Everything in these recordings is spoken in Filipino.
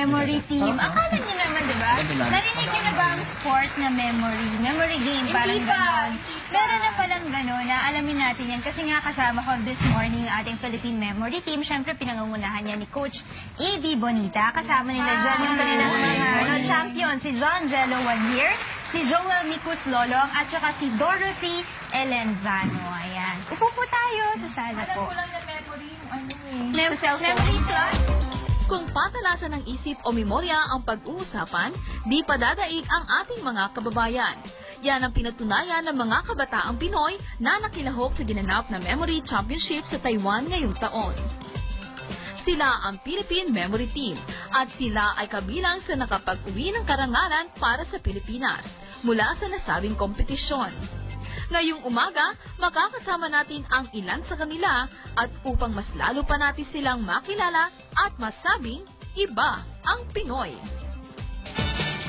Memory team. Akala niyo naman, di ba? Narinig niyo na ba ang sport na memory? Memory game, parang gano'n. Meron na palang gano'n na alamin natin yan. Kasi nga kasama ko this morning ang ating Philippine Memory Team. Siyempre, pinangungunahan niya ni Coach A.B. Bonita. Kasama nila dyan yung kanilang mga champion. Si John Jello Wanier, si Joel Micus Lolong, at saka si Dorothy Elenzano. Ayan. Upo po tayo sa sala po. Alam ko lang na memory yung ano eh. Memory plus? Kung patalasan ng isip o memorya ang pag-uusapan, di padadaig ang ating mga kababayan. Yan ang pinatunayan ng mga kabataang Pinoy na nakilahok sa ginanap na Memory Championship sa Taiwan ngayong taon. Sila ang Philippine Memory Team at sila ay kabilang sa nakapag-uwi ng karangalan para sa Pilipinas mula sa nasabing kompetisyon. Ngayong umaga, makakasama natin ang ilan sa kanila at upang mas lalo pa natin silang makilala at masabing iba ang Pinoy.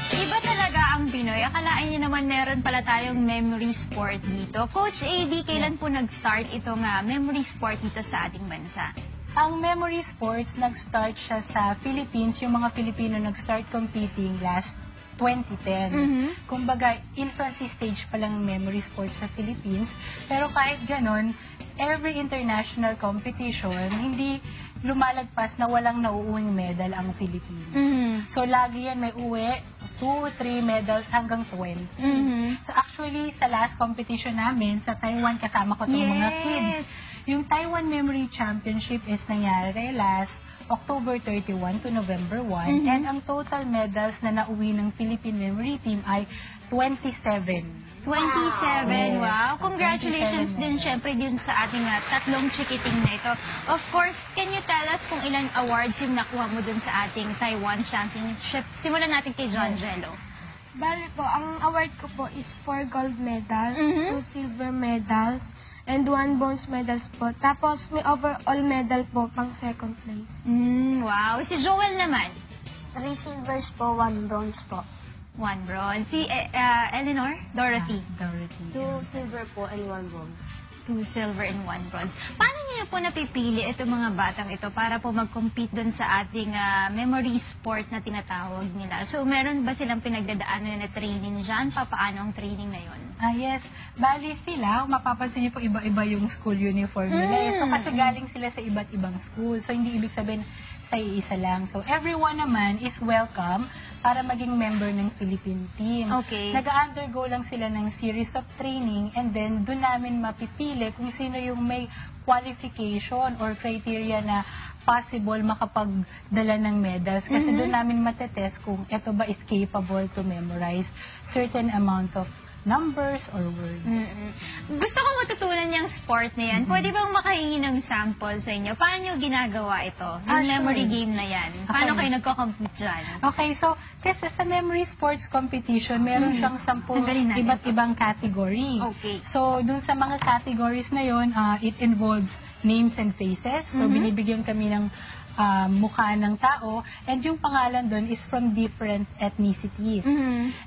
Iba talaga ang Pinoy. Akalain niyo naman meron pala tayong memory sport dito. Coach A.B., kailan po nag-start itong memory sport dito sa ating bansa? Ang memory sports, nag-start siya sa Philippines. Yung mga Filipino nag-start competing last 2010. Kumbaga, infancy stage pa lang ang memory sports sa Philippines. Pero kahit ganon, every international competition, hindi lumalagpas na walang nauuwing medal ang Philippines. So, lagi yan may uwi, 2, 3 medals hanggang 20. So, actually, sa last competition namin, sa Taiwan, kasama ko itong mga kids. Yung Taiwan Memory Championship is nangyari last October 31 to November 1. And ang total medals na nauwi ng Philippine Memory Team ay 27. 27, wow. Congratulations din syempre din sa ating tatlong chikiting na ito. Of course, can you tell us kung ilang awards yung nakuha mo dun sa ating Taiwan Championship? Simulan natin kay John Jello. Bale po, ang award ko po is 4 gold medals, 2 silver medals, and 1 bronze medals po. Tapos may overall medal po pang second place. Wow. Si Joel naman? 3 silvers po, 1 bronze po. 1 bronze. Si Eleanor? Dorothy? Dorothy. 2 silver po and 1 bronze. 2 silver and 1 bronze. Paano niyo po napipili itong mga batang ito para po mag-compete doon sa ating memory sport na tinatawag nila? So, meron ba silang pinagdadaanan na training dyan? Paano ang training na yon? Yes. Bali sila, mapapansin niyo po iba-iba yung school uniform nila. So, kasi galing sila sa iba't ibang school. So, hindi ibig sabihin sa iisa lang. So, everyone naman is welcome para maging member ng Philippine team. Okay. Nag-undergo lang sila ng series of training and then doon namin mapipili kung sino yung may qualification or criteria na possible makapagdala ng medals. Kasi doon namin matetest kung ito ba is capable to memorize certain amount of numbers or words. Gusto ko matutunan yung sport na yan. Pwede bang makahingi ng sample sa inyo? Paano nyo ginagawa ito? Yung memory game na yan. Paano kayo nagko-compete dyan? Okay, so kasi sa memory sports competition, meron siyang 10 iba't ibang category. Okay. So, dun sa mga categories na yon, it involves names and faces. So, binibigyan kami ng mukha ng tao, and yung pangalan doon is from different ethnicities.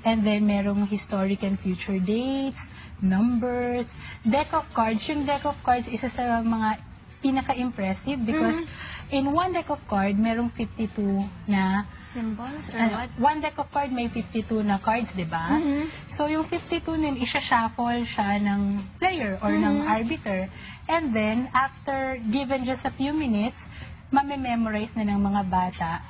And then, merong historic and future dates, numbers, deck of cards. Yung deck of cards, isa sa mga pinaka-impressive because in one deck of card, merong 52 na symbols or what? One deck of card may 52 na cards, di ba? So, yung 52 nun, isa-shuffle siya ng player or ng arbiter. And then, after given just a few minutes, mame-memorize na ng mga bata,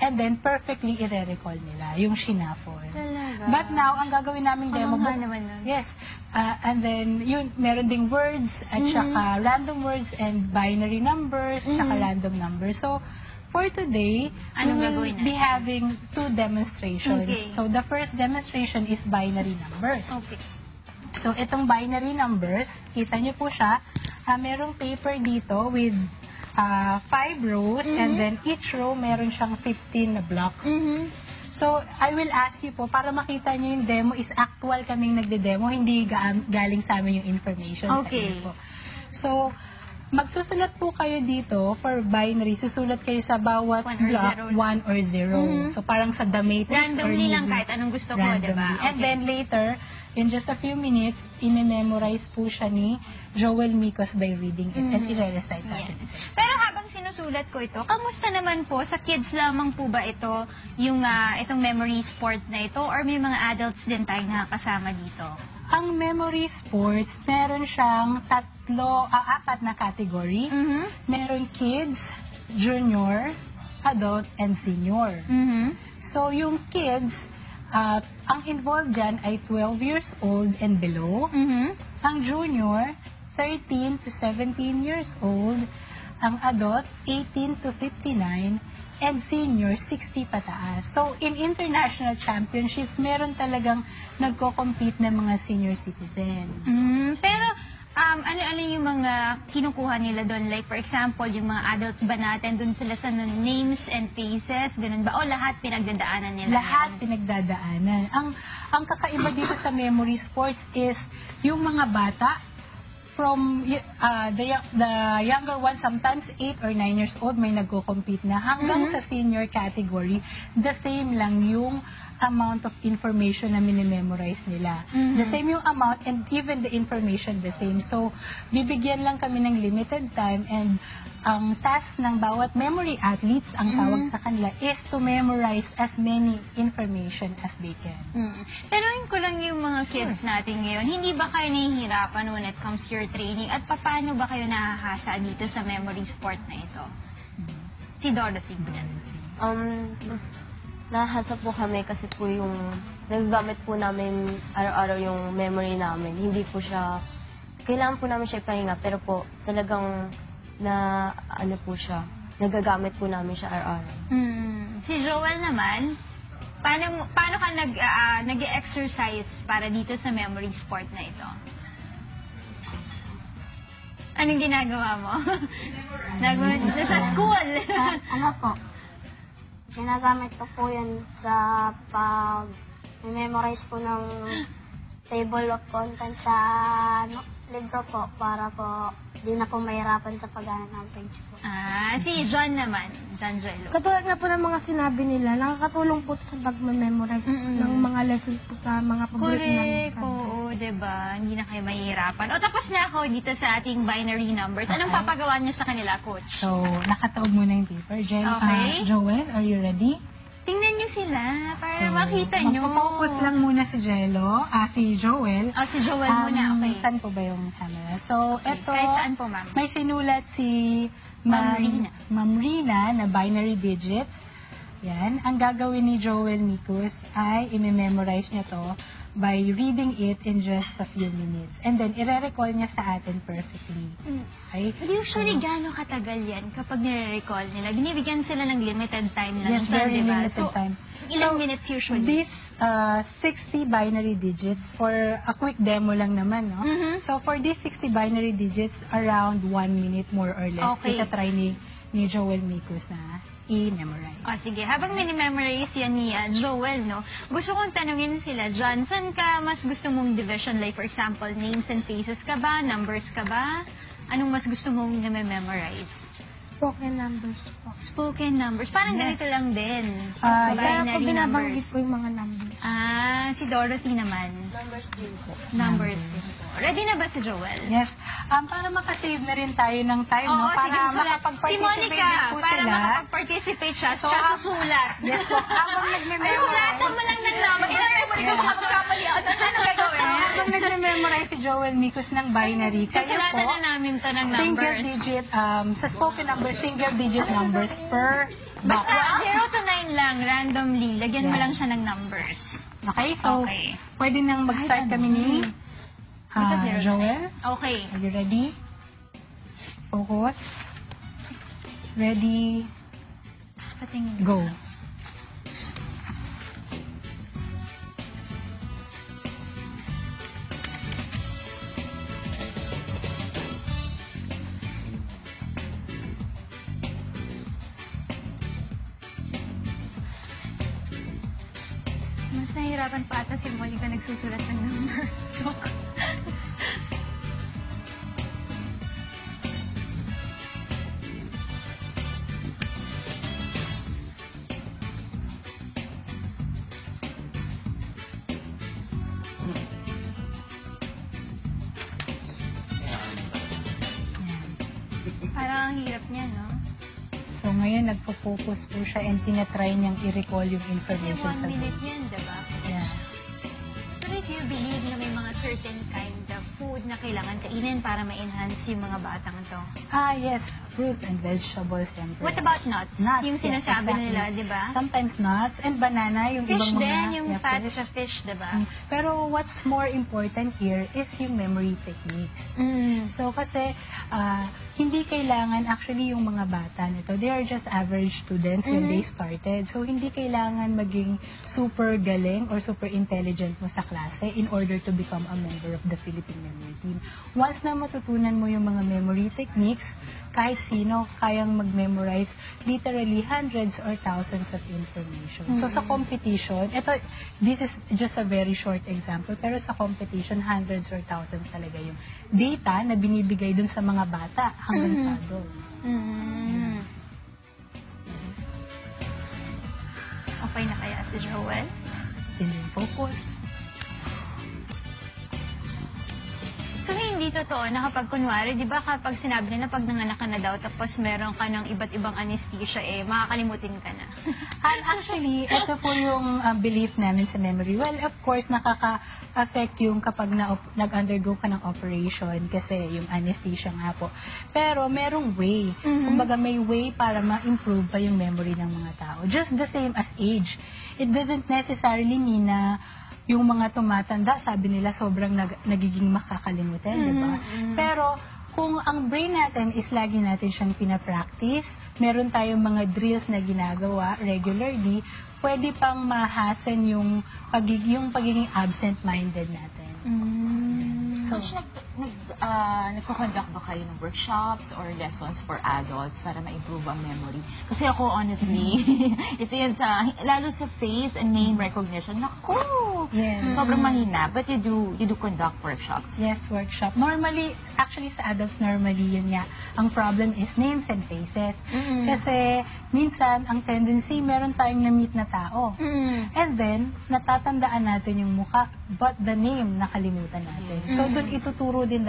and then perfectly i-recall nila yung shuffle. Talaga? But now, ang gagawin naming demo, naman nun. yes, and then yun, meron ding words, at saka random words and binary numbers, saka random numbers. So, for today, anong we gagawin will be having 2 demonstrations. Okay. So, the first demonstration is binary numbers. Okay. So, itong binary numbers, kita nyo po siya, merong paper dito with 5 rows, and then each row meron siyang 15 na blocks. So, I will ask you po, para makita nyo yung demo, is actual kaming nagde-demo, hindi galing sa amin yung information sa inyo po. So, magsusulat po kayo dito for binary. Susulat kayo sa bawat One or block, zero. 1 or 0. So, parang sa the matrix or Randomly lang movie. kahit anong gusto ko, Randomly. diba? And then later, in just a few minutes, i-memorize po siya ni Joel Micos by reading it and i-recite natin. Yes. Pero habang sinusulat ko ito, kamusta naman po? Sa kids lamang po ba ito, yung itong memory sport na ito? Or may mga adults din tayong nakakasama dito? Ang memory sports, meron siyang 4 na category. Meron kids, junior, adult, and senior. So, yung kids, ang involved dyan ay 12 years old and below. Ang junior, 13 to 17 years old. Ang adult, 18 to 59. And senior, 60 pataas. So, in international championships, meron talagang nagko-compete ng mga senior citizen. Pero, ano yung mga kinukuha nila doon? Like, for example, yung mga adults ba natin, doon sila sa names and faces, ganun ba? O lahat pinagdadaanan nila? Lahat pinagdadaanan. Ang kakaiba dito sa memory sports is yung mga bata, from the younger one, sometimes 8 or 9 years old, may nagko-compete na. Hanggang sa senior category, the same lang yung amount of information na minimemorize nila. The same yung amount and even the information the same. So, bibigyan lang kami ng limited time and ang task ng bawat memory athletes, ang tawag sa kanila, is to memorize as many information as they can. Tanungin ko lang yung mga kids natin ngayon, hindi ba kayo nahihirapan when it comes to your training? At paano ba kayo nakahasa dito sa memory sport na ito? Si Dorothy. Nahasa po kami kasi po yung nagagamit po namin araw-araw yung memory namin. Hindi po siya, kailangan po namin siya ipahinga, pero po talagang nagagamit po namin siya araw-araw. Si Joel naman, paano ka nag-exercise para dito sa memory sport na ito? Anong ginagawa mo? Sa school? Ano po? Ginagamit ko po yun sa pag-memorize po ng table of contents sa libro po para po di na po mahirapan sa paghanap ng page po. Si John naman, John Jello. Katulad nga po ng mga sinabi nila, nakakatulong po sa pag-memorize ng mga lessons po sa mga paborito namin Correct, oo, diba? Hindi na kayo mahihirapan. O, tapos na ako dito sa ating binary numbers. Anong papagawa niyo sa kanila, Coach? So, nakataob muna yung paper. Okay. Joel, are you ready? Tingnan niyo sila para makita niyo. Magpo-focus lang muna si si Joel. Si Joel muna, okay. Saan po ba yung camera? So, eto, Kahit saan po, ma'am. may sinulat si Ma'am Rina na binary digit. Yan. Ang gagawin ni Joel Micos ay i-memorize niya to by reading it in just a few minutes. And then, i-recall niya sa atin perfectly. Okay? Usually, gano'ng katagal yan kapag nire-recall nila? Binibigyan sila ng limited time lang. Yes, very diba? limited time. Ilang minutes usually? These 60 binary digits, for a quick demo lang naman, no? So, for these 60 binary digits, around 1 minute more or less, Okay. itatry ni Joel Micos na i-memorize. Sige. Habang minimemorize yan ni Joel, no? Gusto kong tanungin sila, John, saan ka mas gusto mong division? Like, for example, names and faces ka ba? Numbers ka ba? Anong mas gusto mong na-memorize? Spoken numbers po. Spoken numbers. Parang ganito lang din. Kaya po Binary binabanggit numbers. po yung mga numbers. Si Dorothy naman. Numbers din po. Numbers din po. Ready na ba si Joel? Yes. Para makasave na rin tayo ng time, no? Oo, Para sige, susulat. Si makapag-participate Monica, din po para sila. makapag-participate siya, So, siya susulat. Yes po. Habang nagme-memorize. Sulatan mo lang ng number. Ilang memory ko makapagkamali ako. Ano gagawin? Habang nagme-memorize si Joel Micos ng binary, kayo Susulatan po, na namin to ng single numbers. digit, sa spoken number, single digit numbers per box. Basta 0 to 9 lang, randomly. Lagyan mo Yeah. lang siya ng numbers. Okay, so, Okay. pwede nang mag-start kami ni Basta 0 to Joel. 9. Okay. Are you ready? Focus. Ready, Patingin. go. Mas nahihirapan pa ata si Monica nagsusulat ng number. Joke. ngayon nagpo-focus po siya and tinatry niyang i-recall yung Kasi information 1 sa minute brain. yan, diba? Yeah. So, do you believe na may mga certain kind of food na kailangan kainin para ma-enhance yung mga batang to? Yes. Fruits and vegetables, siyempre. What about nuts? Nuts, Yung yes, sinasabi exactly. nila, diba? Sometimes nuts and banana, yung Fish ibang mga... din, yung yeah, fat fish. sa fish, diba? Pero what's more important here is yung memory techniques. So kasi hindi kailangan actually yung mga bata nito. They are just average students when they started. So hindi kailangan maging super galing or super intelligent mo sa klase in order to become a member of the Philippine Memory Team. Once na matutunan mo yung mga memory techniques, kahit sino kayang mag-memorize literally hundreds or thousands of information. So sa competition, this is just a very short example, pero sa competition, hundreds or thousands talaga yung data na binibigay dun sa mga bata hanggang sa adults. Okay na kaya si Joel? Yun yung focus. So, hindi totoo na kapag kunwari, di ba kapag sinabi nila pag nanganak ka na daw tapos meron ka ng iba't ibang anesthesia, makakalimutin ka na. And actually, ito po yung belief namin sa memory. Well, of course, nakaka-affect yung kapag nag-undergo ka ng operation kasi yung anesthesia nga po. Pero merong way. Kumbaga may way para ma-improve pa yung memory ng mga tao. Just the same as age. It doesn't necessarily mean na yung mga tumatanda, sabi nila, sobrang nagiging makakalimutan, di ba? Pero, kung ang brain natin is lagi natin siyang pinapractice, meron tayong mga drills na ginagawa regularly, pwede pang mahasan yung pagiging absent-minded natin. So, nagko-conduct ba kayo ng workshops or lessons for adults para ma-improve ang memory? Kasi ako, honestly, ito yun lalo sa face and name recognition, naku! Yes. Sobrang mahina. But you do conduct workshops. Yes, workshop. Normally, actually sa adults, normally yun nga. Ang problem is names and faces. Kasi minsan, ang tendency, meron tayong na-meet na tao. And then, natatandaan natin yung mukha, but the name, nakalimutan natin. So, doon ituturo din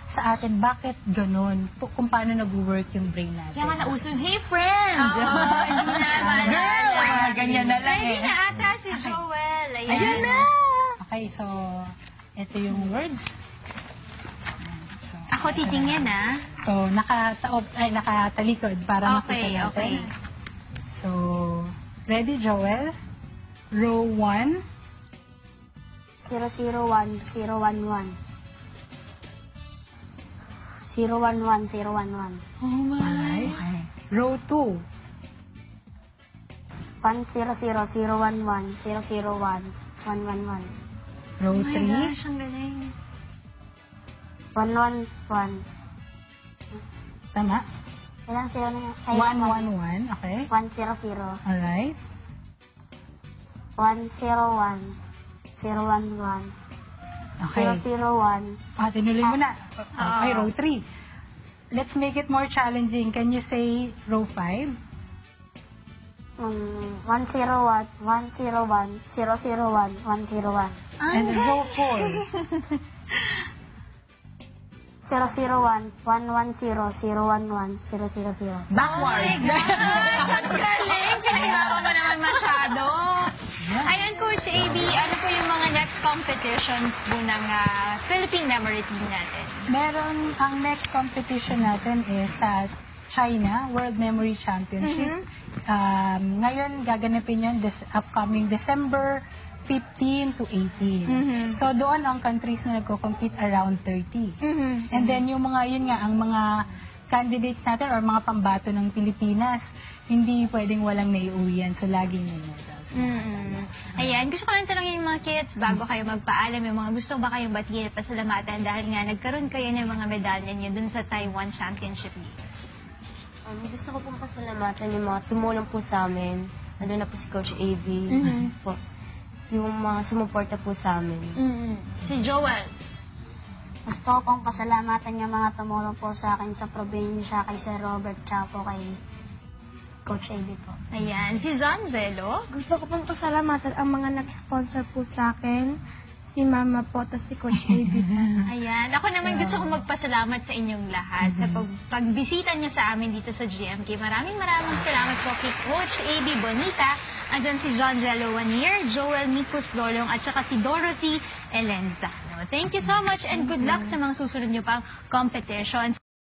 sa atin bakit ganun, kung paano nag-work yung brain natin. Kaya nga nauso yung, hey friend! Hindi na maalala. Ganyan na lang Ready na ata si Joel. Ayan na! Okay, so, ito yung words. So, Ako titingin, So, nakatalikod para makita natin. Okay. So, ready, Joel? Row 1. 001, 011. 011, 011. Oh my! Alright. Okay. Row 2. 100, 011, 001, 111. Row Oh my 3. gosh, ang galing. 111. Tama? Ilang zero na yun? 111. Okay. 100. Alright. 101. 011. Okay. 001. Tinuloy mo na. Okay, Ah. row 3. Let's make it more challenging. Can you say row 5? 101. 101. 001. 101. And then row 4. 001. 110. 011. 000. Backwards! Ang galing! Pinahirapan mo naman masyado. Ayan, Coach AB, ano po yung mga next competitions po ng Philippine Memory Team natin? Ang next competition natin is sa China World Memory Championship. Ngayon, gaganapin yun this upcoming December 15 to 18. So, doon ang countries na nagko-compete around 30. And then, yung ang mga candidates natin or mga pambato ng Pilipinas, hindi pwedeng walang naiuwi yan. So, laging may medals. Ayan, gusto ko lang tanongin yung mga kids bago kayo magpaalam, yung mga gusto ba kayong batiin at pasalamatan dahil nga nagkaroon kayo ng mga medalya niyo dun sa Taiwan Championship Games. Gusto ko pong pasalamatan yung mga tumulong po sa amin. Nandun na po si Coach AB. Po, yung mga sumuporta po sa amin. Si Joel. Gusto ko pong pasalamatan yung mga tumulong po sa akin sa probinsya, kay Sir Robert, tsaka po kay Coach AB po. Ayan, si Zanzelo. Gusto ko pong pasalamatan ang mga nag-sponsor po sa akin. si Mama po, tapos si Coach AB po. Ayan. Ako naman gusto kong magpasalamat sa inyong lahat sa pagbisita niyo sa amin dito sa GMK. Maraming salamat po kay Coach AB Bonita. Andyan si John Rello Wanier, Joel Micos Lolong, at saka si Dorothy Elenzano. Thank you so much and good luck sa mga susunod niyo pang competitions.